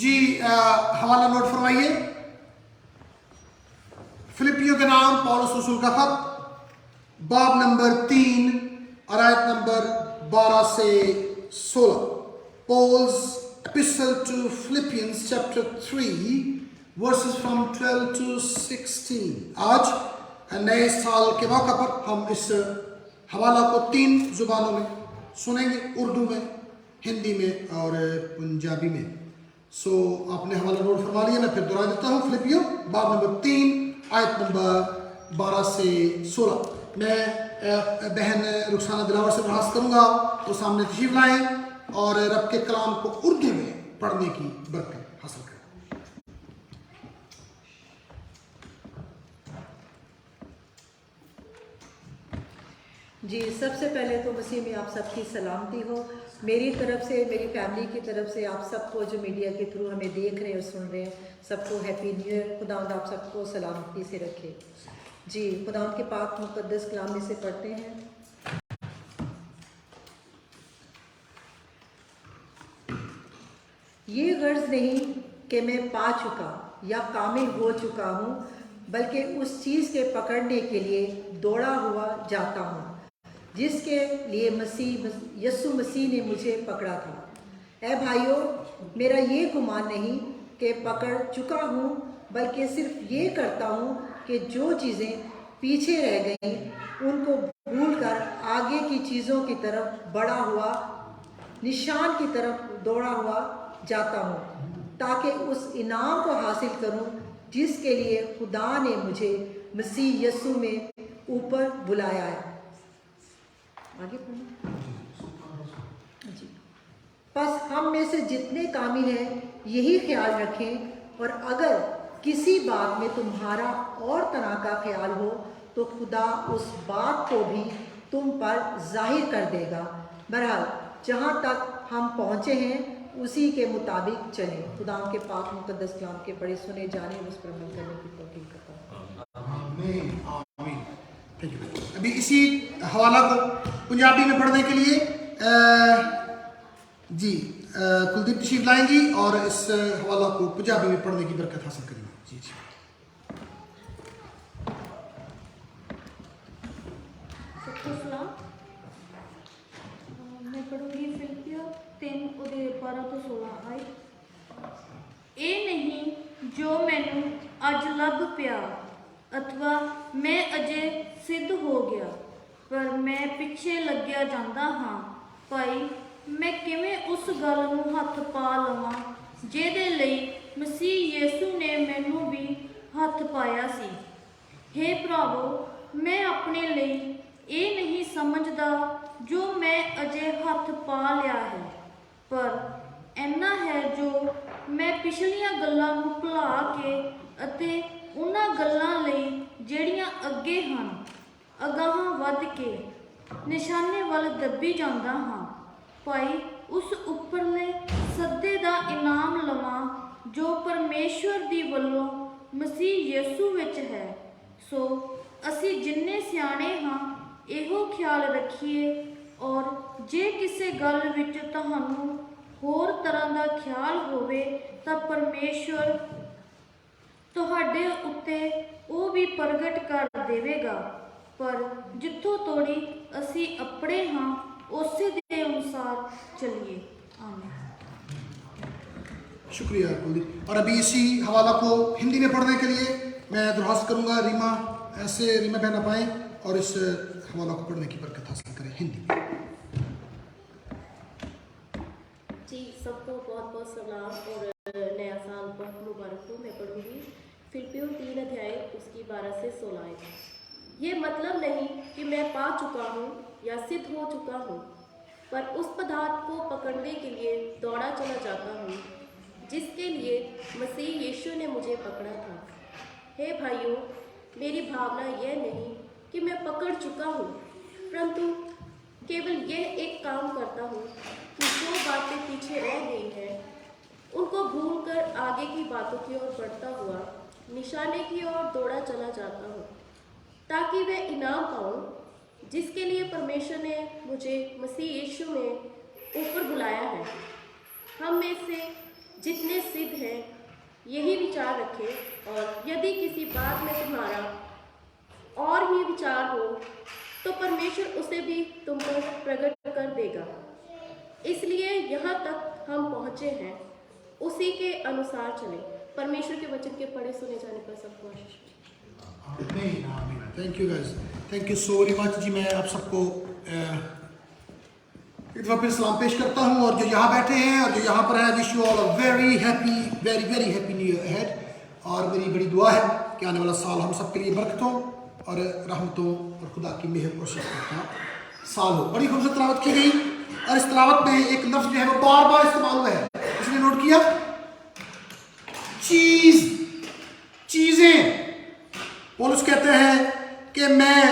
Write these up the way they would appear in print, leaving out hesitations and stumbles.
جی حوالہ نوٹ فرمائیے، فلپیوں کے نام پولس رسول کا خط، باب نمبر 3 اور آیت نمبر 12 سے 16. Paul's epistle to Philippians chapter 3 verses from 12 to 16. آج نئے سال کے موقع پر ہم اس حوالہ کو 3 زبانوں میں سنیں گے، اردو میں، ہندی میں اور پنجابی میں. آپ نے حوالہ نوٹ فرما لیا، میں پھر دہرا دیتا ہوں. فلپیوں باب نمبر 3 آیت نمبر 12 سے 16. میں بہن رخسانہ دلاور سے درخواست کروں گا وہ سامنے تشریف لائیں اور رب کے کلام کو اردو میں پڑھنے کی برکت حاصل کریں. جی، سب سے پہلے تو مسیح میں آپ سب کی سلامتی ہو. میری طرف سے، میری فیملی کی طرف سے آپ سب کو جو میڈیا کے تھرو ہمیں دیکھ رہے ہیں اور سن رہے ہیں، سب کو ہیپی نیو ایئر. خداوند آپ سب کو سلامتی سے رکھے. جی، خداوند کے پاک مقدس کلام میں سے پڑھتے ہیں. یہ غرض نہیں کہ میں پا چکا یا کامل ہو چکا ہوں، بلکہ اس چیز کے پکڑنے کے لیے دوڑا ہوا جاتا ہوں جس کے لیے یسوع مسیح نے مجھے پکڑا تھا. اے بھائیو، میرا یہ گمان نہیں کہ پکڑ چکا ہوں، بلکہ صرف یہ کرتا ہوں کہ جو چیزیں پیچھے رہ گئیں ان کو بھول کر آگے کی چیزوں کی طرف بڑھا ہوا نشان کی طرف دوڑا ہوا جاتا ہوں، تاکہ اس انعام کو حاصل کروں جس کے لیے خدا نے مجھے مسیح یسوع میں اوپر بلایا ہے. آگے پڑھیں. جی، بس ہم میں سے جتنے کامل ہیں یہی خیال رکھیں، اور اگر کسی بات میں تمہارا اور طرح کا خیال ہو تو خدا اس بات کو بھی تم پر ظاہر کر دے گا. بہرحال جہاں تک ہم پہنچے ہیں اسی کے مطابق چلیں. خدا کے پاک مقدس کلام کے پڑھے سنے جانے اور اس پر عمل کرنے کی توفیق عطا. آمین آمین. ابھی اسی حوالہ کو پنجابی میں پڑھنے کے لیے جی کلدیپ تشریف لائیں گی اور اس حوالہ کو پنجابی میں پڑھنے کی برکت حاصل کریں گی. جی جی. سب کو سلام. میں پڑھوں گی فلپیوں 3 ਉਹਦੇ 12 ਤੋਂ 16 ਆਈ. ਇਹ ਨਹੀਂ ਜੋ ਮੈਨੂੰ ਅੱਜ ਲੱਭ ਪਿਆ ਅਥਵਾ ਮੈਂ ਅਜੇ ਸਿੱਧ ਹੋ ਗਿਆ, ਪਰ ਮੈਂ ਪਿੱਛੇ ਲੱਗਿਆ ਜਾਂਦਾ ਹਾਂ. ਭਾਈ, ਮੈਂ ਕਿਵੇਂ ਉਸ ਗੱਲ ਨੂੰ ਹੱਥ ਪਾ ਲਵਾਂ ਜਿਹਦੇ ਲਈ ਮਸੀਹ ਯਿਸੂ ਨੇ ਮੈਨੂੰ ਵੀ ਹੱਥ ਪਾਇਆ ਸੀ. ਹੇ ਭਰਾਵੋ, ਮੈਂ ਆਪਣੇ ਲਈ ਇਹ ਨਹੀਂ ਸਮਝਦਾ ਜੋ ਮੈਂ ਅਜੇ ਹੱਥ ਪਾ ਲਿਆ ਹੈ, ਪਰ ਇੰਨਾ ਹੈ ਜੋ ਮੈਂ ਪਿਛਲੀਆਂ ਗੱਲਾਂ ਨੂੰ ਭੁਲਾ ਕੇ ਅਤੇ ਉਹਨਾਂ ਗੱਲਾਂ ਲਈ ਜਿਹੜੀਆਂ ਅੱਗੇ ਹਨ ਅਗਾਂਹ ਵੱਧ ਕੇ ਨਿਸ਼ਾਨੇ ਵੱਲ ਦੱਬੀ ਜਾਂਦਾ ਹਾਂ. ਭਾਈ, ਉਸ ਉੱਪਰਲੇ ਸੱਦੇ ਦਾ ਇਨਾਮ ਲਵਾਂ ਜੋ ਪਰਮੇਸ਼ਵਰ ਦੀ ਵੱਲੋਂ ਮਸੀਹ ਯਿਸੂ ਵਿੱਚ ਹੈ. ਸੋ ਅਸੀਂ ਜਿੰਨੇ ਸਿਆਣੇ ਹਾਂ ਇਹੋ ਖਿਆਲ ਰੱਖੀਏ, ਔਰ ਜੇ ਕਿਸੇ ਗੱਲ ਵਿੱਚ ਤੁਹਾਨੂੰ ਹੋਰ ਤਰ੍ਹਾਂ ਦਾ ਖਿਆਲ ਹੋਵੇ ਤਾਂ ਪਰਮੇਸ਼ਵਰ ਤੁਹਾਡੇ ਉੱਤੇ ਉਹ ਵੀ ਪ੍ਰਗਟ ਕਰ ਦੇਵੇਗਾ. ਪਰ ਜਿੱਥੋਂ ਤੋੜੀ ਅਸੀਂ ਆਪਣੇ ਹਾਂ ਉਸੇ ਦੇ ਅਨੁਸਾਰ ਚੱਲੀਏ. ਆਮੀਨ. شکریہ کلدیپ. اور ابھی اسی حوالہ کو ہندی میں پڑھنے کے لیے میں درخواست کروں گا ریما بہن پائیں اور اس حوالہ کو پڑھنے کی برکت حاصل کریں ہندی میں. جی، سب کو بہت بہت سلام اور نیا سال بہت مبارک ہو. میں پڑھوں گی فلپیوں 3 ادھیائے اس کی 12 سے 16 آیت. یہ مطلب نہیں کہ میں پا چکا ہوں یا سدھ ہو چکا ہوں، پر اس پدارتھ کو پکڑنے کے لیے دوڑا چلا جاتا ہوں جس کے لیے مسیح یشو نے مجھے پکڑا تھا. ہے بھائیوں، میری بھاونا یہ نہیں کہ میں پکڑ چکا ہوں، پرنتو کیول یہ ایک کام کرتا ہوں کہ جو باتیں پیچھے رہ گئی ہیں ان کو بھول کر آگے کی باتوں کی اور بڑھتا ہوا نشانے کی اور دوڑا چلا جاتا ہوں، تاکہ وہ انعام پاؤں جس کے لیے پرمیشور نے مجھے مسیح یشو میں اوپر بلایا ہے. ہم میں سے जितने सिद्ध हैं यही विचार रखें, और यदि किसी बात में तुम्हारा और ही विचार हो तो परमेश्वर उसे भी तुम पर प्रकट कर देगा। इसलिए यहाँ तक हम पहुँचे हैं, उसी के अनुसार चलें। परमेश्वर के वचन के पढ़े सुने जाने पर सबको आशीष मिले। आमीन आमीन। Thank you guys, thank you so very much जी। मैं आप सबको एक दफ़ा फिर सलाम पेश करता हूँ, और जो यहाँ बैठे हैं और जो यहाँ पर हैं, wish you all a very happy new year ahead. और मेरी बड़ी दुआ है कि आने वाला साल हम सब के लिए बरकतों और रहमतों और खुदा की मेहर और शफ़क़त का साल हो। बड़ी खूबसूरत तिलावत की गई, और इस तिलावत में एक लफ्ज़ जो है वो बार बार इस्तेमाल हुआ है। इसने नोट किया, चीज़ें। पौलुस कहते हैं कि मैं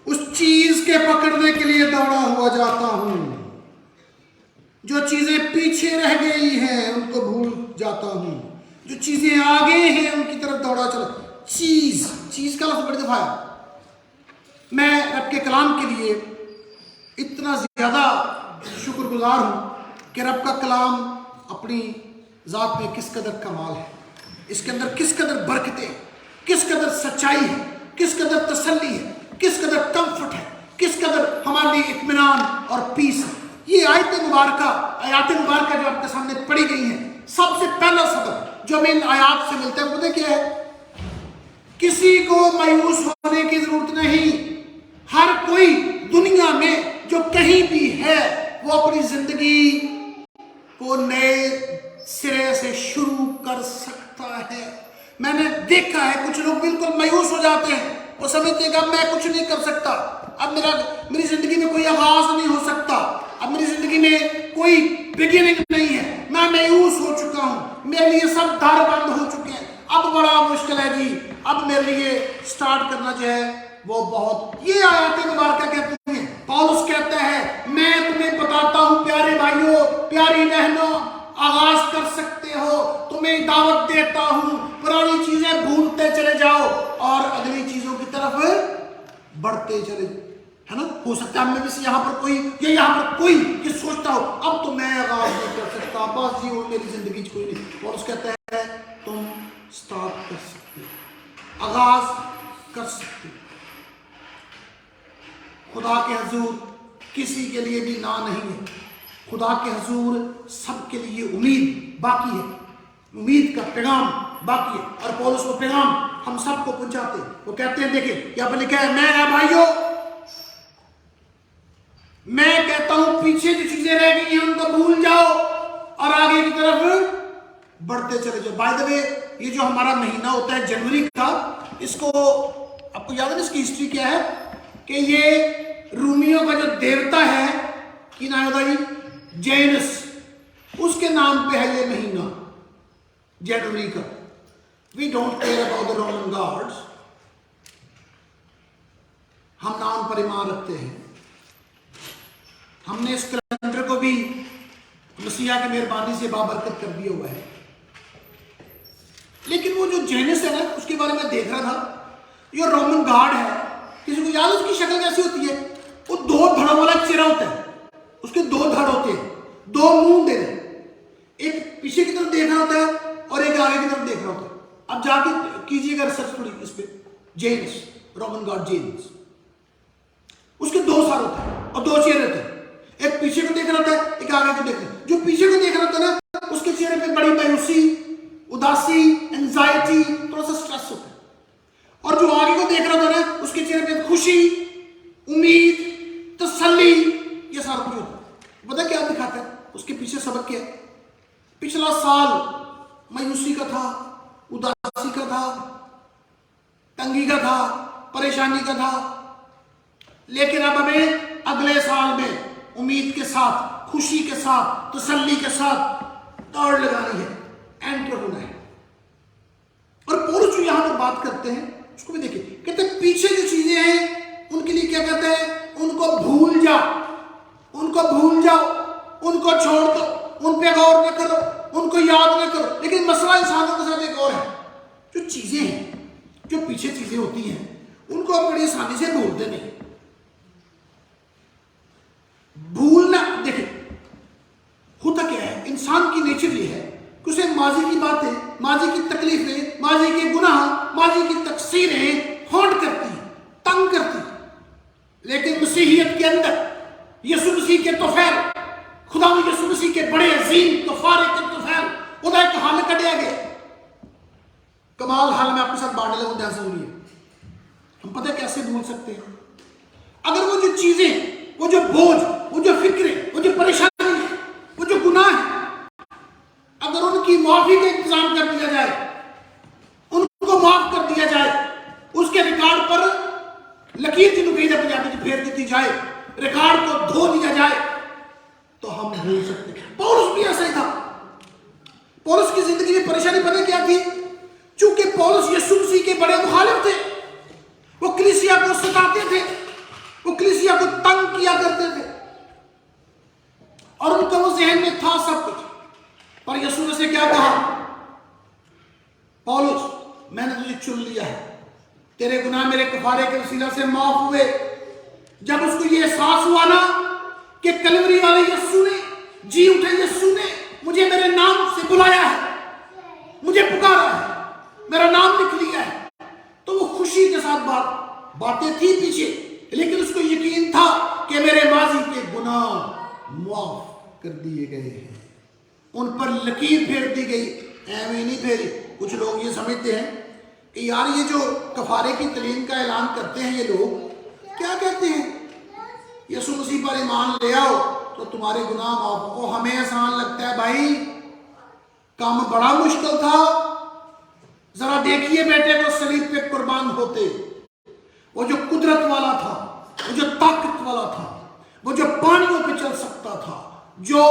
उस चीज के पकड़ने के लिए दौड़ा हुआ जाता हूं। जो चीजें पीछे रह गई हैं उनको भूल जाता हूं, जो चीजें आगे हैं उनकी तरफ दौड़ा चला। चीज का लफ्ज बड़ी दफा है। मैं रब के कलाम के लिए इतना ज्यादा शुक्रगुजार हूं कि रब का कलाम अपनी जात में किस कदर कमाल है, इसके अंदर किस कदर बरकतें, किस कदर सच्चाई है, किस कदर तसल्ली है, किस कदर कंफर्ट है, किस कदर हमारे लिए इत्मीनान और पीस है। ये आयत मुबारका जो आपके सामने पढ़ी गई है, सबसे पहला सबक जो हमें इन आयात से मिलता है वो क्या है? किसी को मायूस होने की जरूरत नहीं। हर कोई दुनिया में जो कहीं भी है वो अपनी जिंदगी को नए सिरे से शुरू कर सकता है। मैंने देखा है कुछ लोग बिल्कुल मायूस हो जाते हैं, वो समझते हैं कि अब मैं कुछ नहीं कर सकता, अब मेरी जिंदगी में कोई आगाज नहीं हो सकता, अब मेरी जिंदगी में कोई बिगिनिंग नहीं है, मैं मायूस हो चुका हूं, मेरे लिए सब द्वार बंद हो चुके हैं, अब बड़ा मुश्किल है जी, अब मेरे लिए स्टार्ट करना जो है वो बहुत। ये आयत मुबारका कहती है, पौलुस कहता है मैं तुम्हें बताता हूं प्यारे भाइयों, प्यारी बहनों, आगाज कर सकते हो, तुम्हें दावत देता हूं, पुरानी चीजें भूलते चले जाओ और अगली चीजों की तरफ बढ़ते चले, है ना। हो सकता है में से यहाँ पर कोई ये सोचता हो अब तो मैं आगाज नहीं कर सकता, बस जी वो मेरी जिंदगी कोई नहीं। और उस कहता है तुम स्टार्ट कर सकते हो, आगाज कर सकते हो। खुदा के हजूर किसी के लिए भी ना नहीं है, खुदा के हजूर सबके लिए उम्मीद बाकी है, उम्मीद का पैगाम बाकी है, और पौलुस वो पैगाम हम सबको पहुंचाते हैं। वो कहते हैं देखिए यहाँ पर लिखा है, मैं भाइयों मैं कहता हूं पीछे जो चीजें रह गई हैं उनको भूल जाओ और आगे की तरफ बढ़ते चले जाओ। बाय द वे ये जो हमारा महीना होता है जनवरी का, इसको आपको याद है इसकी हिस्ट्री क्या है कि ये रूमियों का जो देवता है कि नाम होता है जेनस, उसके नाम पे है ये महीना जनवरी का। We don't care about the Roman gods, हम नाम पर ईमान रखते हैं। हमने इस कैलेंडर को भी मसीहा की मेहरबानी से बाबरकत कर दिया हुआ है। लेकिन वो जो जेनस है ना, उसके बारे में देख रहा था, ये रोमन गॉड है। किसी को याद है उसकी शक्ल कैसी होती है? वो दो धड़ों वाला चेहरा होता है, उसके दो धड़ होते हैं, दो मुंह दे रहे, एक पीछे की तरफ देख रहा होता है और एक आगे की तरफ देख रहा होता है। अब जाके कीजिएगा रिसर्च थोड़ी इस पे, जेन्स, रोमन गॉड जेन्स, उसके दो सर होते हैं और दो चेहरे होते हैं, एक पीछे को देख रहा होता है, एक आगे को देख रहा है। जो पीछे को देख रहा होता है ना, उसके चेहरे पे बड़ी मायूसी, उदासी, एंजाइटी, थोड़ा सा स्ट्रेस होता है, और जो आगे को देख रहा होता है ना, उसके चेहरे पे खुशी, उम्मीद, तसल्ली, ये सारा कुछ होता है। पता क्या दिखाता है? उसके पीछे सबक क्या है? पिछला साल मायूसी का था, उदासी का था, तंगी का था, परेशानी का था, लेकिन अब हमें अगले साल में उम्मीद के साथ, खुशी के साथ, तसल्ली के साथ दौड़ लगानी है, एंटर होना है। और पौलुस जो यहां पर बात करते हैं उसको भी देखिए, कहते हैं पीछे जो चीजें हैं उनके लिए क्या कहते हैं? उनको भूल जाओ, उनको भूल जाओ, उनको छोड़ दो, उन पे गौर न करो, उनको याद न करो। लेकिन मसला इंसानों के साथ एक और है, जो चीजें हैं, जो पीछे चीजें होती हैं, उनको आप बड़ी आसानी से भूलते नहीं। भूलना, देखिए होता क्या है, इंसान की नेचर ये है माजी की बातें, माजी की तकलीफें, माजी के गुनाह, माजी की तकसीरें हॉन्ट करती, तंग करती, लेकिन मसीहियत के अंदर यसु मसीह के तोफैल, खुदा यसु मसीह के बड़े अजीम तोफारे के तोफैल उदा एक हाल कटिया गया। कमाल हाल में आपके साथ बांटने लगूं, ध्यान से सुनिए। हम पता है कैसे भूल सकते हैं? अगर वो जो चीजें, वो जो बोझ, वो जो फिक्रें, वो जो परेशानी है, वो जो गुनाह है, अगर उनकी माफी का इंतजाम कर दिया जाए, उनको माफ कर दिया जाए, उसके रिकॉर्ड पर लकीर जिन्हों कही पंजाबी की फेर दी जाए, रिकॉर्ड को धो दिया जाए, तो हम भूल सकते हैं। पौलुस भी ऐसा ही था। पौलुस की जिंदगी में परेशानी पता क्या थी? चूंकि पौलुस यीशु मसीह के बड़े मुखालिफ थे, वो कलीसिया को सताते थे, वो कलीसिया को तंग किया करते थे, और उनका वो जहन में था सब कुछ। पर यीशु ने से क्या कहा? पौलुस, मैंने तुझे चुन लिया है, तेरे गुनाह मेरे कफारे के वसीला से माफ हुए। जब उसको ये एहसास हुआ ना कि कलवरी वाले यीशु ने, जी उठे यीशु ने मुझे मेरे नाम से बुलाया है, मुझे पुकारा है, मेरा नाम लिख लिया है, तो वो खुशी के साथ बातें थी पीछे, लेकिन उसको यकीन था कि मेरे माजी के गुनाह माफ कर दिए गए हैं, उन पर लकीर फेर दी गई। ऐਵੇਂ नहीं फेरी। कुछ लोग ये समझते हैं कि यार ये जो कफारे की तलीम का ऐलान करते हैं ये लोग, क्या कहते हैं? यीशु मसीह पर ईमान ले आओ तो तुम्हारे गुनाह माफ हो। हमें आसान लगता है भाई, काम बड़ा मुश्किल था। जरा देखिए बेटे को सलीब पे कुर्बान होते, वो जो कुदरत वाला था, वो जो ताकत वाला था, वो जो पानियों पे चल सकता था, जो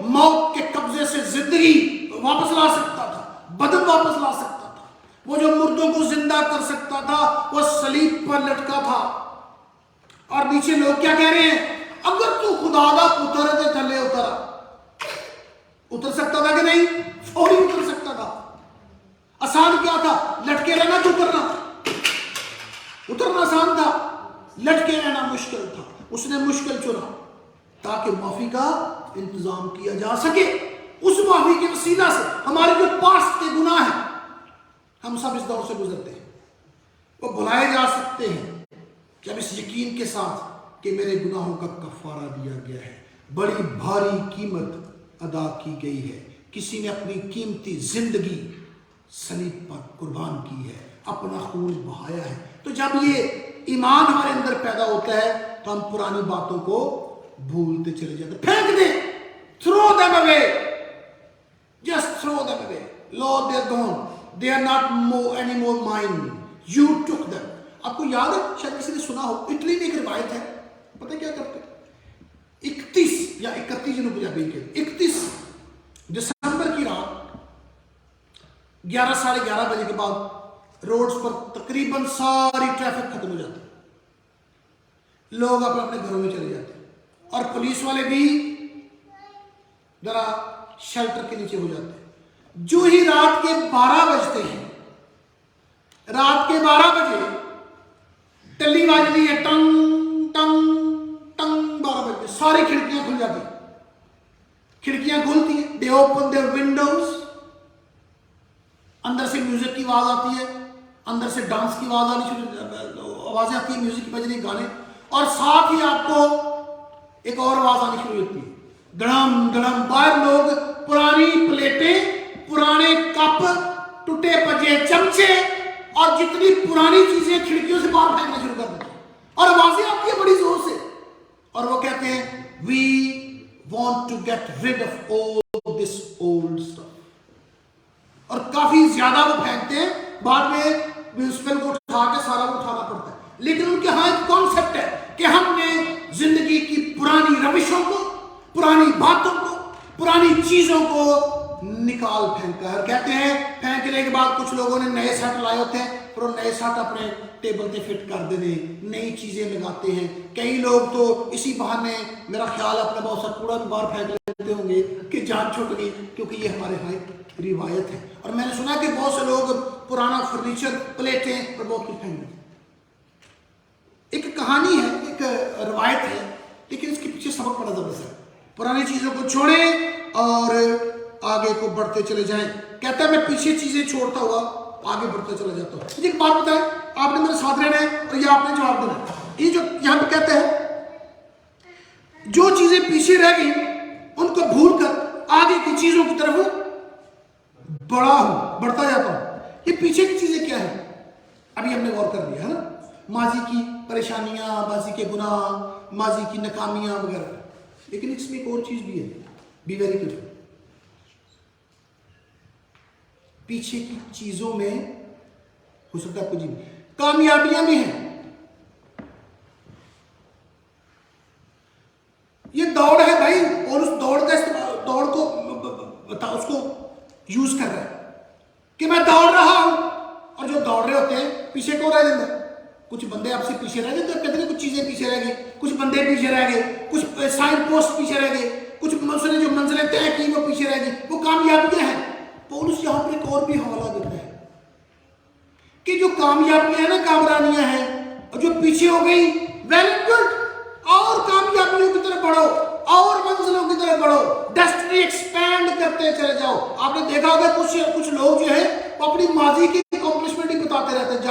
मौत के कब्जे से जिंदगी वापस ला सकता था, बदन वापस ला सकता था, वो जो मुर्दों को जिंदा कर सकता था, वो सलीब पर लटका था। और नीचे लोग क्या कह रहे हैं? अगर तू खुदा दा पुत्र है तो थले उतर सकता था कि नहीं? फौरी उतर सकता था। आसान क्या था? लटके रहना तो उतरना आसान था, लटके रहना मुश्किल था। उसने मुश्किल चुना ताकि माफी का इंतजाम किया जा सके। उस माफी के वसीला से हमारे जो पास्ट के गुनाह हैं, हम सब इस दौर से गुजरते हैं, वो भुलाए जा सकते हैं जब इस यकीन के साथ कि मेरे गुनाहों का कफारा दिया गया है, बड़ी भारी कीमत अदा की गई है। किसी ने अपनी कीमती जिंदगी सलीब पर कुर्बान की है, अपना खून बहाया है। तो जब ये ईमान हमारे अंदर पैदा होता है तो हम पुरानी बातों को भूलते चले जाते, फेंक दे, throw them away, just throw them away. Lord they are gone, they are not more any more mine, you took them. आपको याद है, शायद किसी ने सुना हो, इटली में एक रिवायत है, पता क्या करते? 31 या 31 जिन्होंने पंजाबी के 31 दिसंबर की रात 11 साढ़े 11 बजे के बाद रोड्स पर तकरीबन सारी ट्रैफिक खत्म हो जाती, लोग अपने अपने घरों में चले जाते, और पुलिस वाले भी जरा शेल्टर के नीचे हो जाते। जो ही रात के 12 बजते हैं, रात के 12 बजे टल्ली बाजती है, टंग टंग टंग, 12 बजे सारी खिड़कियां खुल जाती, खिड़कियां खुलती हैं, दे ओपन देयर विंडोज, अंदर से म्यूजिक की आवाज आती है, अंदर से डांस की आवाज आनी शुरू, आवाजें आती है, म्यूजिक बज रही, गाने, और साथ ही आपको एक और आवाज आनी शुरू होती है, धड़म धड़म। बाहर लोग पुरानी प्लेटें, पुराने कप, टूटे पजे चमचे और जितनी पुरानी चीजें खिड़कियों से बाहर फेंकना शुरू कर देते हैं, और आवाजें आती है बड़ी जोर से, और वो कहते हैं we want to get rid of all this old stuff, और काफी ज्यादा वो फेंकते हैं। बाद में म्यूनिसिपल को उठा के सारा वो उठाना पड़ता है, लेकिन उनके यहाँ एक कॉन्सेप्ट है कि हमने जिंदगी की पुरानी रविशों को, पुरानी बातों को, पुरानी चीजों को निकाल फेंका है। कहते हैं फेंकने के बाद कुछ लोगों ने नए सेट लाए होते हैं, फिर नए सेट अपने टेबल पे फिट कर देने, नई चीजें लगाते हैं। कई लोग तो इसी बहाने, मेरा ख्याल अपना बहुत सा कूड़ा भी बाहर फेंक लेते होंगे कि जान छूट गई, क्योंकि ये हमारे यहाँ एक रिवायत है। और मैंने सुना कि बहुत से लोग पुराना फर्नीचर, प्लेटें और बहुत कुछ फेंक देते। एक कहानी है, एक रवायत है, लेकिन इसके पीछे सबक बड़ा जबरदस्त है। पुरानी चीजों को छोड़ें और आगे को बढ़ते चले जाएं। कहता है मैं पीछे चीजें छोड़ता हुआ आगे बढ़ता चला जाता हूं। मुझे एक बात बताएं, आपने मेरे साथ रहना है और ये आपने जवाब देना है। ये जो यहां पे कहते हैं जो चीजें पीछे रह गई उनको भूलकर आगे की चीजों की तरफ बढ़ता जाता हूं। ये पीछे की चीजें क्या है? अभी हमने गौर कर लिया है ना, माजी की परेशानियां, माजी के गुनाह, माजी की नाकामियां वगैरह। लेकिन इसमें एक और चीज भी है, बी वेरी केयरफुल। पीछे की चीजों में हो सकता है आपको जी कामयाबियां भी हैं। ये दौड़ है भाई, और उस दौड़ का इस्तेमाल, दौड़ को उसको यूज कर रहा है कि मैं दौड़ रहा हूं, और जो दौड़ रहे होते हैं पीछे कौन रह जाता है? कुछ बंदे आपसे पीछे रह जाते हैं, कहते हैं कुछ चीजें पीछे रह गई, कुछ बंदे पीछे रह गए, कुछ साइन पोस्ट पीछे रह गए, कुछ उसने जो मंजिलें तय की वो पीछे रह गई। वो कामयाबियां हैं। पौलुस यहां पर एक और भी हवाला देता है कि जो कामयाबियां हैं ना, कामरानियां हैं, और जो पीछे हो गई, वेल एंड गुड, और कामयाबियों की तरफ बढ़ो, और मंजिलों की तरफ बढ़ो, डेस्टिनी एक्सपैंड करते चले जाओ। आपने देखा होगा कुछ लोग जो है वो अपनी माजी की अकॉम्प्लिशमेंट ही बताते रहते हैं।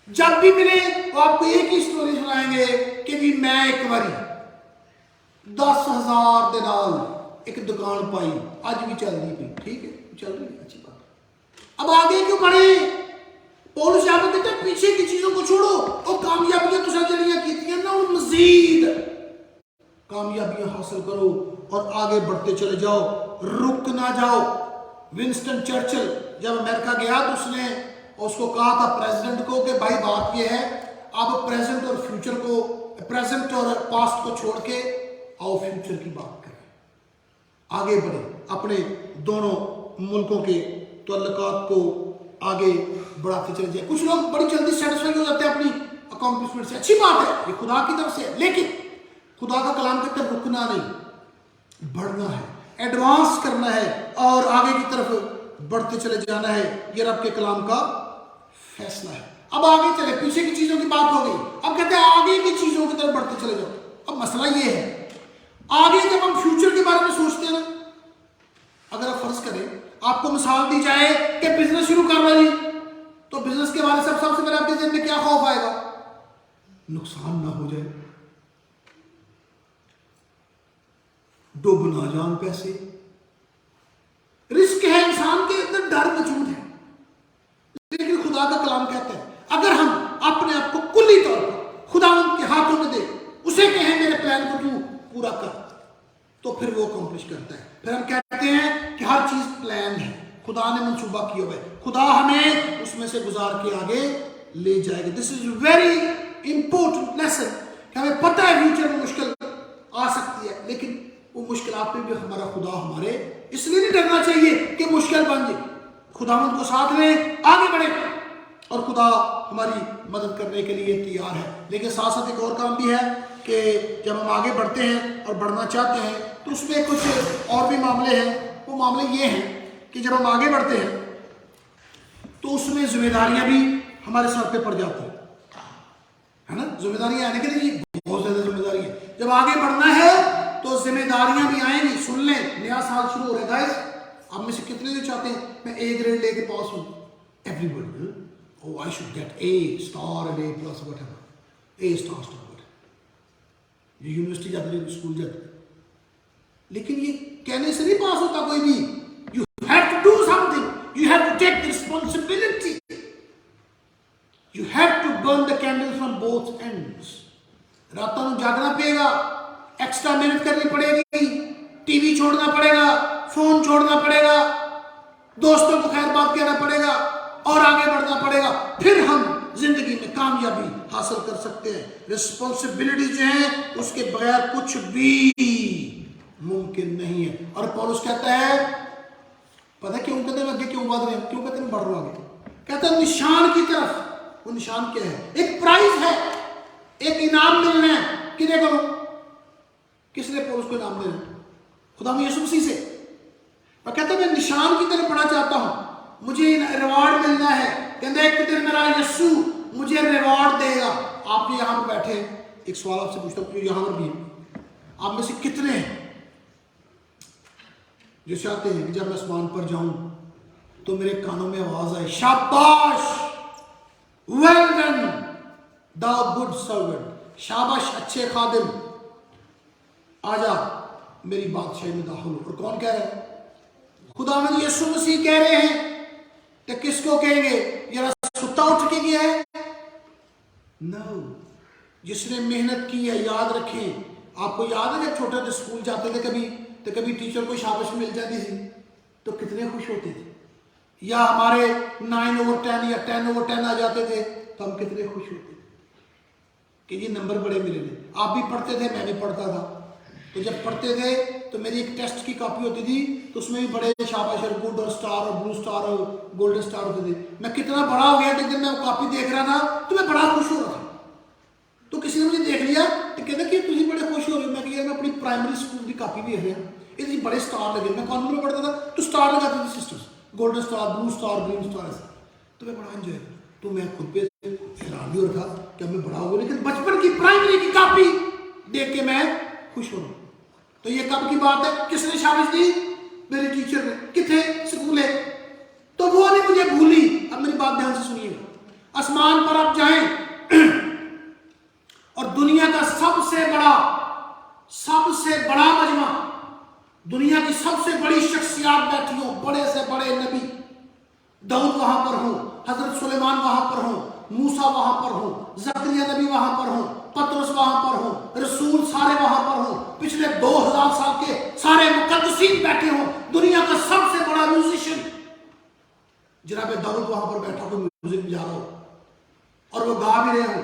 जब भी मिले वो आपको एक ही स्टोरी सुनाएंगे कि जी मैं एक बारी 10,000 ਦੇ ਨਾਲ एक दुकान पाई, आज भी चल रही थी। ठीक है, चल रही है, अच्छी बात। अब आगे क्यों बढ़े? पौलुस यहां पे कहते हैं पीछे की चीजों को छोड़ो, और कामयाबियां तुसा जड़ियां कीतियां ना, और मजीद कामयाबियां हासिल करो और आगे बढ़ते चले जाओ, रुक ना जाओ। विंस्टन चर्चिल जब अमेरिका गया तो उसने उसको कहा था प्रेसिडेंट को कि भाई बात यह है, आप प्रेजेंट और फ्यूचर को, प्रेजेंट और पास्ट को छोड़ के आओ फ्यूचर की बात करें, आगे बढ़े, अपने दोनों मुल्कों के तल्लुकात को आगे बढ़ाते चले जाए। कुछ लोग बड़ी जल्दी सेटिस्फाई हो जाते हैं अपनी अकॉम्प्लिशमेंट से, अच्छी बात है, ये खुदा की तरफ से है, लेकिन खुदा का कलाम कहता है रुकना नहीं, बढ़ना है, एडवांस करना है, और आगे की तरफ बढ़ते चले जाना है। ये रब के कलाम का फैसला है। अब आगे चले, पीछे की चीजों की बात हो गई, अब कहते हैं आगे की चीजों की तरफ बढ़ते चले जाओ। अब मसला ये है, आगे जब हम फ्यूचर के बारे में सोचते हैं ना, अगर आप फर्ज करें आपको मिसाल दी जाए कि बिजनेस शुरू कर रहे हैं, तो बिजनेस के बारे में सबसे पहले आपके ज़हन में क्या खौफ आएगा? नुकसान ना हो जाए, डूब ना जान पैसे, रिस्क है, इंसान के अंदर डर मौजूद है। लेकिन खुदा का कलाम कहता है अगर हम अपने आप को कुल्ली तौर पर खुदा के हाथों में दे, उसे कहें मेरे प्लान को तू पूरा कर, तो फिर वो अकॉम्प्लिश करता है। फिर हम कहते हैं कि हर चीज प्लान है, खुदा ने मंसूबा किया हुआ है, खुदा हमें उसमें से गुजार के आगे ले जाएगा। This is very important lesson कि हमें पता है फ्यूचर में मुश्किल आ सकती है, लेकिन वो मुश्किलात पे भी हमारा खुदा हमारे, इसलिए नहीं डरना चाहिए कि मुश्किल बन जाए, खुदावंद को साथ में आगे बढ़े, और खुदा हमारी मदद करने के लिए तैयार है। लेकिन साथ साथ एक और काम भी है कि जब हम आगे बढ़ते हैं और बढ़ना चाहते हैं तो उसमें कुछ और भी मामले हैं। वो मामले ये हैं कि जब हम आगे बढ़ते हैं तो उसमें जिम्मेदारियां भी हमारे सर पे पड़ जाती है ना। जिम्मेदारियां आने के लिए बहुत ज़्यादा जिम्मेदारी है। जब आगे बढ़ना है तो जिम्मेदारियां भी आएंगी। सुन लें, नया साल शुरू हो रहा है गाइस, आप में से कितने जो चाहते हैं मैं ए ग्रेड लेके पास हूँ? Everybody, oh I should get A star and A plus whatever, A star star whatever। ये यूनिवर्सिटी जाते हैं, स्कूल जाते हैं, लेकिन ये कहने से नहीं पास होता कोई भी। You have to do something, you have to take the responsibility, you have to burn the candle from both ends। रात को जागना पड़ेगा, एक्स्ट्रा मेहनत करनी पड़ेगी, टीवी छोड़ना पड़ेगा, फोन छोड़ना पड़ेगा, दोस्तों को खैर बात कहना पड़ेगा, और आगे बढ़ना पड़ेगा, फिर हम जिंदगी में कामयाबी हासिल कर सकते हैं। रिस्पॉन्सिबिलिटी जो है उसके बगैर कुछ भी मुमकिन नहीं है। और पौलुस कहता है, पता क्यों कहते हैं आगे क्यों बढ़ रहे हैं, क्यों कहते हैं बढ़ रहे आगे? कहता है निशान की तरफ। वो निशान क्या है? एक प्राइज है, एक इनाम मिलना है। किने को? किसने पौलुस को इनाम देना? खुदा यीशु मसीह से। मैं कहता हूं मैं निशान की तरफ बढ़ना चाहता हूं, मुझे रिवॉर्ड मिलना है। कहते एक दिन मेरा यीशु मुझे रिवॉर्ड देगा। आप यहां पर बैठे, एक सवाल आपसे पूछता हूं, यहां पर भी आप में से कितने जो चाहते हैं कि जब मैं आसमान पर जाऊं तो मेरे कानों में आवाज आए, शाबाश, well done thou good servant, शाबाश अच्छे खादिम, आजा मेरी बादशाही में दाखिल हो। और कौन कह रहा है? खुदावंद यीशु मसीह कह रहे हैं। तो किसको कहेंगे? ये सुता उठ के गया है? नो, जिसने मेहनत की है। याद रखें, आपको याद है जब छोटे थे स्कूल जाते थे कभी टीचर को शाबाश मिल जाती थी तो कितने खुश होते थे, या हमारे 9/10 या 10/10 आ जाते थे तो हम कितने खुश होते थे कि ये नंबर बड़े मिले ने। आप भी पढ़ते थे, मैं भी पढ़ता था। तो जब पढ़ते थे तो मेरी एक टेस्ट की कॉपी होती थी तो उसमें भी बड़े शाबाश और गुड और स्टार और ब्लू स्टार और गोल्डन स्टार होते थे। मैं कितना बड़ा हो गया तो जब मैं वो कॉपी देख रहा था तो मैं बड़ा खुश हो रहा था। तो किसी ने मुझे देख लिया तो कहता कि तुम बड़े खुश हो रहे हो। मैं कहा मैं अपनी प्राइमरी स्कूल की कॉपी देख रहा हूँ, ये बड़े स्टार लगे। मैं कॉन्वेंट में पढ़ता था तो स्टार लगाती थी sisters, golden star, blue star, green star, ऐसा। तो मैं बड़ा एंजॉय। तो मैं खुद पे हैरान भी हो रहा था कि मैं बड़ा हो गया, लेकिन बचपन की प्राइमरी की कॉपी देख के मैं खुश हो रहा हूँ। तो ये कब की बात है? किसने शाबाश दी? मेरे टीचर ने। कितने स्कूल है तो वो नहीं मुझे भूली। अब मेरी बात ध्यान से सुनिएगा। आसमान पर आप जाएं और दुनिया का सबसे बड़ा मजमा, दुनिया की सबसे बड़ी शख्सियत बैठी हो, बड़े से बड़े नबी, दाऊद वहां पर हो, हजरत सुलेमान वहां पर हो, मूसा वहां पर हो, जकरिया नबी वहां पर हो, पतरस वहां पर हो, रसूल सारे वहां पर हो, पिछले 2000 साल के सारे मुकद्दसीन बैठे हो, दुनिया का सबसे बड़ा म्यूजिशियन जनाब दाऊद वहां पर बैठा हो, म्यूजिक बजा रहा हो और वो गा भी रहे हो।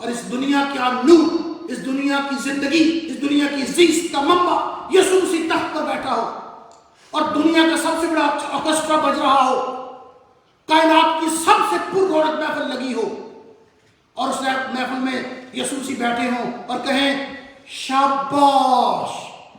और इस दुनिया का नूर, इस दुनिया की जिंदगी, इस दुनिया की जीस का मंबा यीशु मसीह तख्त पर बैठा हो और दुनिया का सबसे बड़ा ऑर्केस्ट्रा बज रहा हो, कायनात की सबसे पुरगौरत महफिल लगी हो और उस महफिल में यीशु मसीह बैठे हों और कहें शाबाश,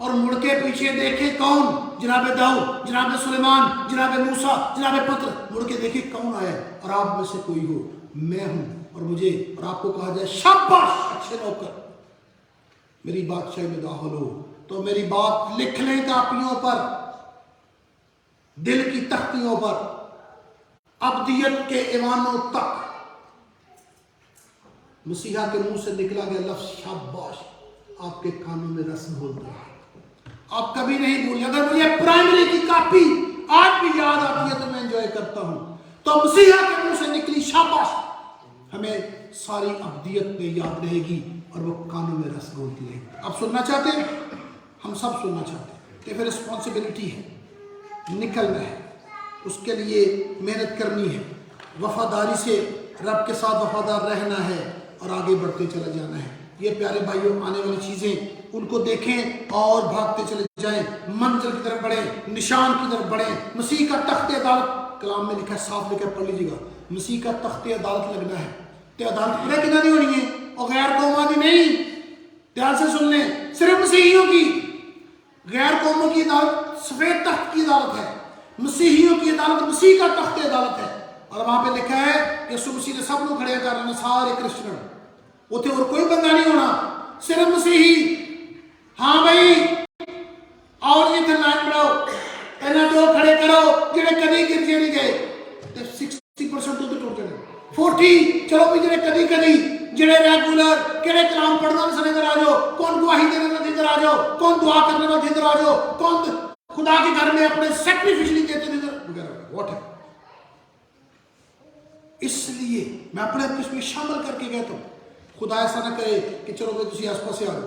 और मुड़ के पीछे देखे कौन? जनाब दाऊद, जनाब सुलेमान, जनाब मूसा, जनाब पत्र। मुड़ के देखे कौन आया और आप में से कोई हो, मैं हूं। और मुझे और आपको कहा जाए शाबाश अच्छे नौकर, मेरी बादशाही में दाखिल हो। तो मेरी बात लिख लें कापियों पर, दिल की तख्तियों पर, अब्दियत के ईवानों तक मसीहा के मुंह से निकला गया लफ्ज शाबाश आपके कानों में रस घोलता है। आप कभी नहीं भूलिए। अगर मुझे प्राइमरी की कॉपी आज भी याद आती है तो मैं एंजॉय करता हूं। तो मसीहा के मुंह से निकली शाबाश हमें सारी अब्दियत में याद रहेगी और वो कानों में रस घोलती रहेगी। आप सुनना चाहते हैं? हम सब सुनना चाहते हैं। तो फिर रिस्पॉन्सिबिलिटी है, निकलना है, उसके लिए मेहनत करनी है, वफादारी से रब के साथ वफादार रहना है और आगे बढ़ते चले जाना है। ये प्यारे भाइयों, आने वाली चीज़ें उनको देखें और भागते चले जाएं, मंजिल की तरफ बढ़ें, निशान की तरफ बढ़ें। मसीह का तख्त अदालत, कलाम में लिखा है, साफ लिखा, पढ़ लीजिएगा, मसीह का तख्त अदालत लगना है। तो अदालत पूरे की नहीं होनी है और गैर कौमा की नहीं। ध्यान से सुन लें, सिर्फ मसीहियों की, गैर कौमों की अदालत सफेद तख्त की अदालत है, मसीहियों की अदालत मसीह का तख्त अदालत है। और वहां पे लिखा है यीशु मसीह ने सब लोग खड़े कर लेना, सारे क्रिश्चियन उथे और कोई बंदा नहीं होना, सिर्फ मसीही। हाँ भाई, और इधर लाइन बढ़ाओ, पहला दो खड़े करो जेड़े कदी गिरजे नहीं गए, तो 60% तो टूट गए। 40 चलो भी जेड़े कदी जेड़े रेगुलर, केड़े कलाम पढ़ना वाले इधर आ जाओ, कौन गवाही देने वाले इधर आ जाओ, कौन दुआ करने वाले इधर आ जाओ, कौन खुदा के घर में अपने सैक्रिफिशियली देते थे वगैरह, व्हाट है। इसलिए मैं अपने आप इसमें शामिल करके कहता हूं, खुदा ऐसा ना करे कि चलो भाई तुम आस पास आ जाओ,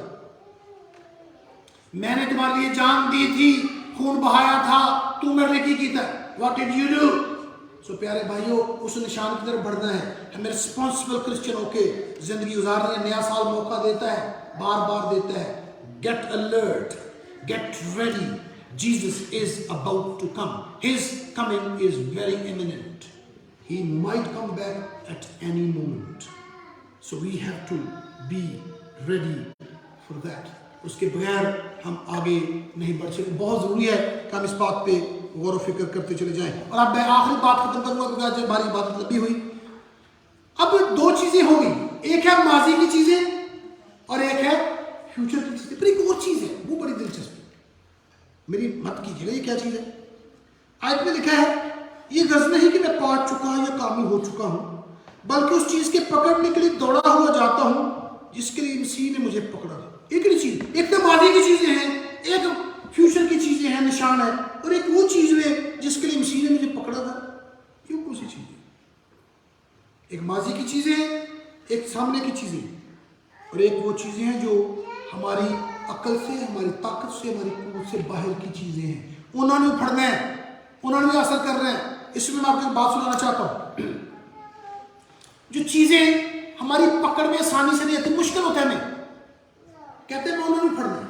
मैंने तुम्हारे लिए जान दी थी, खून बहाया था, तू मेरे लिए की था, व्हाट डिड यू डू। सो प्यारे भाइयों, उस निशान की तरफ बढ़ना है। हमें रिस्पॉन्सिबल क्रिश्चियन होके जिंदगी गुजारने, नया साल मौका देता है, बार बार देता है। Get alert, get ready, Jesus is about to come, his coming is very imminent, he might come back at any moment, so we have to be ready for that. उसके बगैर हम आगे नहीं बढ़ सकते। बहुत ज़रूरी है कि हम इस बात पे गौर व फिक्र करते चले जाएं। और अब मैं आखिरी बात खत्म करूँगा क्योंकि आज हमारी बात लंबी हुई। अब दो चीज़ें हो गई, एक है माजी की चीज़ें और एक है फ्यूचर की चीज़ें। पर एक और चीज़ है, वो बड़ी दिलचस्प है। मेरी मत कीजिएगा, ये क्या चीज़ है? आयत में लिखा है ये गर्ज नहीं कि मैं पा चुका या कामिल हो चुका हूँ, बल्कि उस चीज़ के पकड़ने के लिए दौड़ा हुआ जाता हूँ जिसके लिए मसीह ने मुझे पकड़ा था। एक ही चीज़, एक तो मादी की चीज़ें हैं, एक फ्यूचर की चीज़ें हैं, निशान है, और एक वो चीज़ है जिसके लिए मसीह ने मुझे पकड़ा था। क्यों कौन सी चीज़ है? एक माजी की चीज़ें हैं, एक सामने की चीज़ें हैं, और एक वो चीज़ें हैं जो हमारी अक्ल से, हमारी ताकत से, हमारी कुव्वत से बाहर की चीज़ें हैं। उन्होंने उफड़ना है, उन्होंने असर करना है। इसमें मैं आपको एक बात सुनाना चाहता हूँ। जो चीज़ें हमारी पकड़ में आसानी से नहीं आती, मुश्किल होता है हमें, कहते हैं मैं उन्होंने उफड़ना है,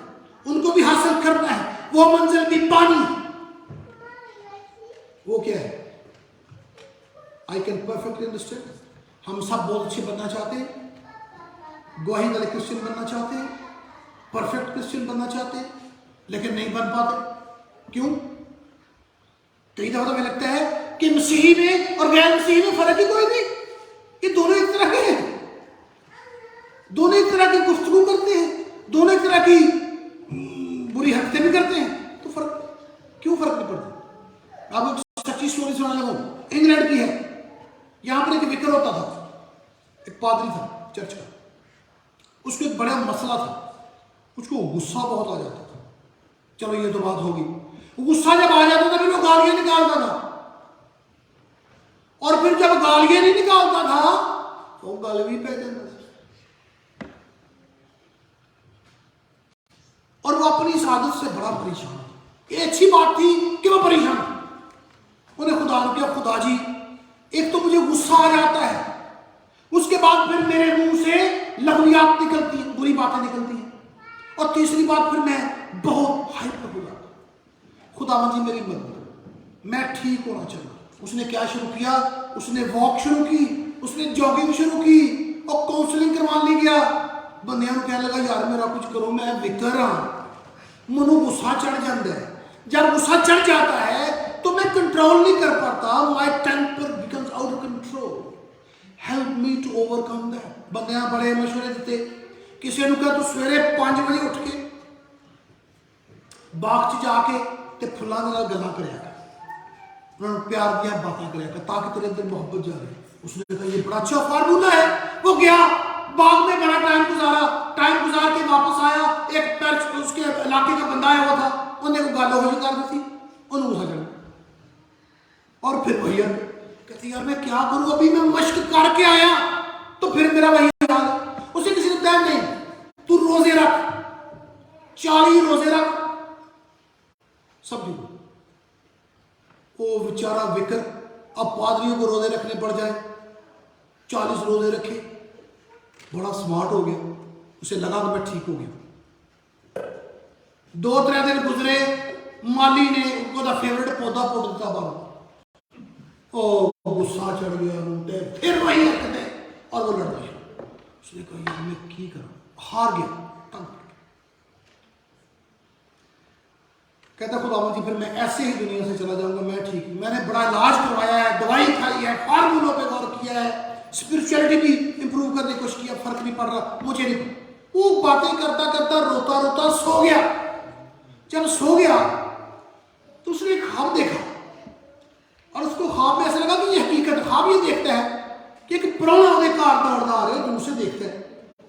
उनको भी हासिल करना है, वो मंजिल भी पानी। वो क्या है? I can perfectly understand. हम सब बहुत अच्छे बनना चाहते हैं, गवाही वाले क्रिश्चियन बनना चाहते हैं, परफेक्ट क्रिश्चियन बनना चाहते हैं, लेकिन नहीं बन पाते। क्यों? कई दफा तो हमें लगता है कि मसीही में और गैर मसीही में फर्क ही कोई नहीं, ये दोनों एक तरह के हैं, दोनों एक तरह की गुफ्तगू करते हैं, दोनों एक तरह की बुरी हरकतें भी करते हैं, तो फर्क क्यों फर्क नहीं पड़ता? आपको एक सच्ची स्टोरी सुनाने लगूं, इंग्लैंड की है। यहां पर एक विकर होता था, एक पादरी था चर्च का, उसको एक बड़ा मसला था, उसको गुस्सा बहुत आ जाता था। चलो ये तो बात होगी, गुस्सा जब आ जाता था फिर वो गालियां निकालता था, और फिर जब गालियां नहीं निकालता था तो गल भी पै जाता था, और वो अपनी इस आदत से बड़ा परेशान था। ये अच्छी बात थी कि वो परेशान था। उन्हें खुदा ने किया, खुदा जी एक तो मुझे गुस्सा आ जाता है, उसके बाद फिर मेरे मुंह से लघुयात निकलती है, बुरी बातें निकलती हैं, और तीसरी बात फिर मैं बहुत हाइपर हो जाता हूं। खुदावंद जी मेरी मदद करो, मैं ठीक होना चाहिए। उसने क्या शुरू किया? उसने वॉक शुरू की, उसने जॉगिंग शुरू की, और काउंसलिंग करवाने गया। बंदियां को कहने लगा यार मेरा कुछ करो, मैं विकर हाँ। मनु गुस्सा चढ़ जाता है, जब गुस्सा चढ़ जाता है तो मैं कंट्रोल नहीं कर पाता, my temper becomes out of control, help me to overcome that. बंदियां बड़े मशवरे देते, किसी ने कहा तू सवेरे 5 बजे उठ के बाग च जाके ते फुल्लां दे नाल गल्लां करया कर, उन्होंने प्यार दिया बातें करया कर ताकि तेरे अंदर मोहब्बत जागे। उसने कहा ये बड़ा अच्छा फार्मूला है। वो गया बाग में, बड़ा टाइम गुजारा, टाइम गुजार के वापस आया, एक पैर उसके इलाके का बंदा आया हुआ था, उन्हें को गालो हो कर दी थी, उन्होंने गुस्सा चढ़, और फिर वही कहती यार मैं क्या करूं, अभी मैं मश्क करके आया तो फिर मेरा वही हाल। उसे किसी ने बताया नहीं तू रोजे रख, 40 रोजे रख, सब ठीक। वो बेचारा विकर अब पादरियों को रोजे रखने पड़ जाए, 40 रोजे रखे, बड़ा स्मार्ट हो गया, उसे लगा कि मैं ठीक हो गया। 2-3 दिन गुजरे, माली ने उसका फेवरेट पौधा पुट दिता बाहर, गुस्सा चढ़ गया, रोते फिर वही हरकतें, और वो लड़ गया। उसने कहा यार मैं की करूं, हार गया, तंग। कहता खुदावंद जी फिर मैं ऐसे ही दुनिया से चला जाऊंगा, मैं ठीक हूं, मैंने बड़ा इलाज करवाया है, दवाई खाई है, फार्मूलों पे गौर किया है, स्पिरिचुअलिटी भी इंप्रूव करने की कोशिश किया, फर्क नहीं पड़ रहा, मुझे नहीं। वो बातें करता करता रोता रोता सो गया। जब सो गया तो उसने एक ख्वाब देखा, और उसको ख्वाब में ऐसा लगा कि ये हकीकत। ख्वाब ये देखता है कि एक प्रोना कार दौड़ता आ रहा है, दूर से देखता है,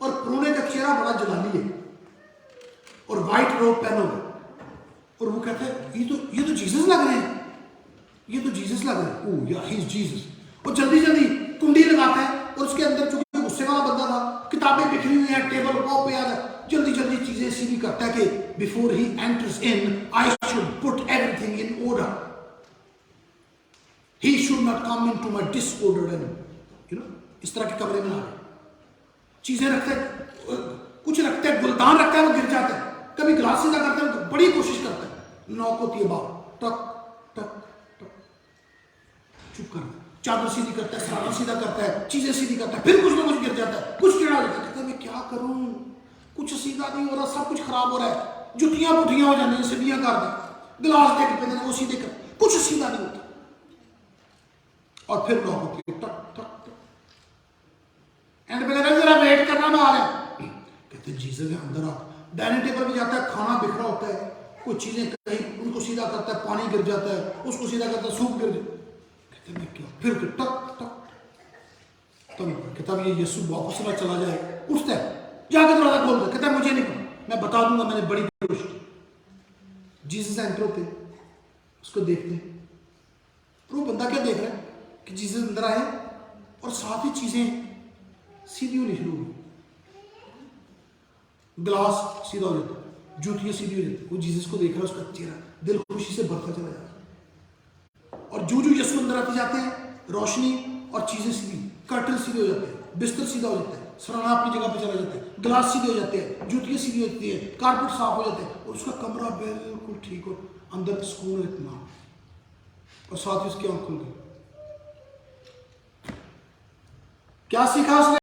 और प्रोने का चेहरा बड़ा जलाली है, और वाइट रोब पहनो है, और वो कहता है ये तो जीसस लग रहे हैं, ये तो जीसस लग रहे हैं, ओह या ही इज जीसस। वो जल्दी जल्दी कुंडी लगाता है, और उसके अंदर चूंकि गुस्से वाला बंदा था, किताबें बिखरी हुई हैं टेबल कॉप पे, जल्दी जल्दी चीजें सीधी करता है कि before he enters in I should put everything in order, he should not come into my disorder and इस तरह के कमरे में आ गए, चीजें रखते कुछ रखते हैं, गुलदान रखता है, वो गिर जाता है, कभी गिलास सीधा करता है, बड़ी कोशिश करता है, नॉक होती है बाहर, टक टक टक, चुप कर, चादर सीधी करता है, सराना सीधा करता है, चीजें सीधी करता है, फिर कुछ ना कुछ गिर जाता है, कुछ टेढ़ा हो जाता है, मैं क्या करूं, कुछ सीधा नहीं हो रहा, सब कुछ खराब हो रहा है, जुतियां पुठियां हो जाती हैं, सीधियां कर दी, गिलास देख पे वो सीधे कर, कुछ सीधा नहीं होता, और फिर नॉक होती है, टक टक टक, एंड पे कहता जरा वेट करना, मैं आ रहा हूं, कहते जीसस के अंदर आ, डाइनिंग टेबल पे जाता है, खाना बिखरा होता है, कुछ चीज़ें कहीं उनको सीधा करता है, पानी गिर जाता है, उसको सीधा करता है, सूप गिर जाता है। कहते मैं क्या, फिर टक टक तब कहता ये यीशु वापस ना चला जाए, उठता है, जाके दरवाजा खोलता है, कहता मुझे नहीं पता, मैं बता दूंगा मैंने बड़ी कोशिश की। जीसस एंटर होते, उसको देखते हैं, और वो बंदा क्या देख रहा है कि जीसस अंदर आए और साथ ही चीजें सीधी होनी शुरू हुई। गिलास सीधा हो जाता है, जूतियां सीधी हो जाती, वो जीसस को देख रहा है, उसका चेहरा दिल खुशी से भरता चला जाता है। और जो जो यीशु अंदर आते जाते हैं, रोशनी और चीजें सीधी, कर्टन सीधे हो जाते हैं, बिस्तर सीधा हो जाता है, सराना अपनी जगह पे चला जाता है, गिलास सीधे हो जाते हैं, जूतियां सीधी होती है, कारपेट साफ हो जाते हैं, और उसका कमरा बिल्कुल ठीक हो, अंदर सुकून इतना, और साथ ही उसकी आंख खुल गई। क्या सीखा उसने?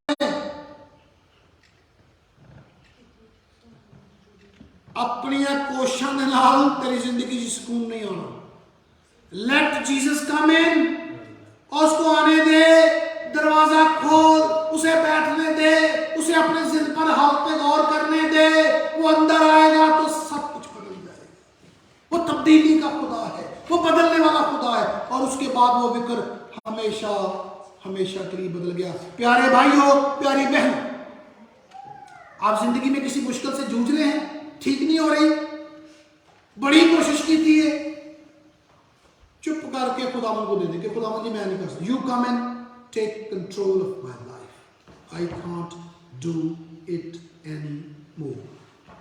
अपनी कोशिशों के नाल तेरी जिंदगी में सुकून नहीं आना। लेट जीसस कम इन, उसको आने दे, दरवाजा खोल, उसे बैठने दे, उसे अपने जिद पर हाथ पे गौर करने दे, वो अंदर आएगा तो सब कुछ बदल जाएगा। वो तब्दीली का खुदा है, वो बदलने वाला खुदा है, और उसके बाद वो विक्र हमेशा हमेशा के लिए बदल गया। प्यारे भाइयों, प्यारी बहन, आप जिंदगी में किसी मुश्किल से जूझ रहे हैं, ठीक नहीं हो रही, बड़ी कोशिश की थी, चुप करके खुदावन को दे दे कि खुदावन जी मैं नहीं कर सकता, you come and take control of my life, I can't do it any more,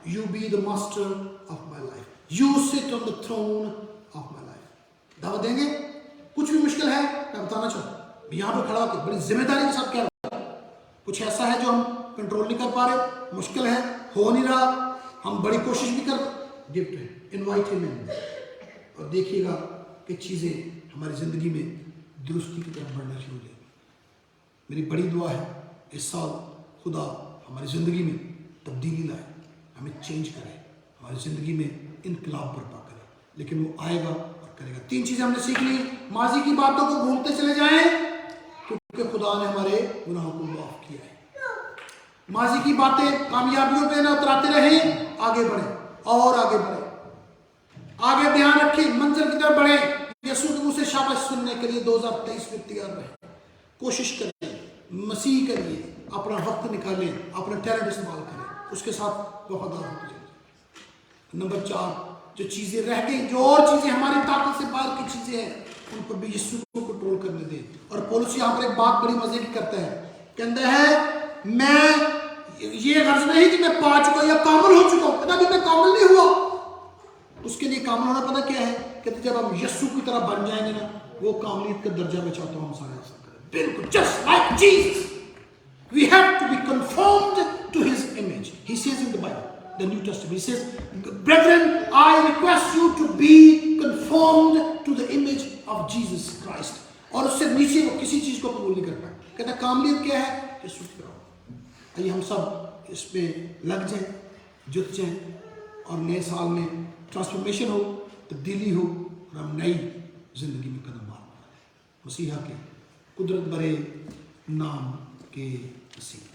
you be the master of my life, you sit on the throne of my life. दावा देंगे? कुछ भी मुश्किल है, मैं बताना चाहूँ, यहाँ पे खड़ा होकर बड़ी जिम्मेदारी के साथ कह रहा हूँ, कुछ ऐसा है जो हम कंट्रोल नहीं कर पा रहे, मुश्किल है, हो नहीं रहा, हम बड़ी कोशिश भी कर, गिफ्ट है, इनवाइट हिम इन, और देखिएगा कि चीज़ें हमारी ज़िंदगी में दुरुस्ती की तरफ बढ़ना शुरू हो जाएगी। मेरी बड़ी दुआ है इस साल खुदा हमारी ज़िंदगी में तब्दीली लाए, हमें चेंज करे, हमारी ज़िंदगी में इनकलाब बर्पा करे, लेकिन वो आएगा और करेगा। 3 चीज़ें हमने सीख ली। माजी की बातों को भूलते चले जाएं, क्योंकि खुदा ने हमारे गुनाहों को माफ़ किया है। माजी की बातें कामयाबियों पे ना उतराते रहें, आगे बढ़े और आगे बढ़े, आगे ध्यान रखें, मंजिल की तरफ बढ़े। यीशु के मुंह से शाबाश सुनने के लिए 2023 में तैयार रहें, कोशिश करें, मसीह करिए, अपना वक्त निकालें, अपना टैलेंट इस्तेमाल करें, उसके साथ वफादार होते जाइए। नंबर 4, जो चीज़ें रह गई, जो और चीज़ें हमारी ताकत से बाहर की चीज़ें हैं, उन पर भी यीशु को कंट्रोल करने दें। और पौलुस यहाँ पर एक बात बड़ी मजे की करता है, कहता है मैं ये गर्ज नहीं कि मैं पा चुका या कामिल हो चुका हूँ, अभी मैं कामिल नहीं हुआ। उसके लिए कामिल होना पता क्या है? कहते जब हम यीशु की तरह बन जाएंगे ना, वो कामिलियत का दर्जा में चाहता हूँ हम सारे ऐसा करें, बिल्कुल just like Jesus we have to be confirmed to his image. He says in the Bible, the New Testament, he says brethren I request you to be confirmed to the image of Jesus Christ. और उससे नीचे वो किसी चीज को कबूल नहीं करता। कहता कामिलियत क्या है? यीशु की तरह। आइए हम सब इसमें लग जाएं, जुट जाएं, और नए साल में ट्रांसफॉर्मेशन हो, तब्दीली हो, और हम नई जिंदगी में कदम मार मसीहा के कुदरत भरे नाम के वसीले।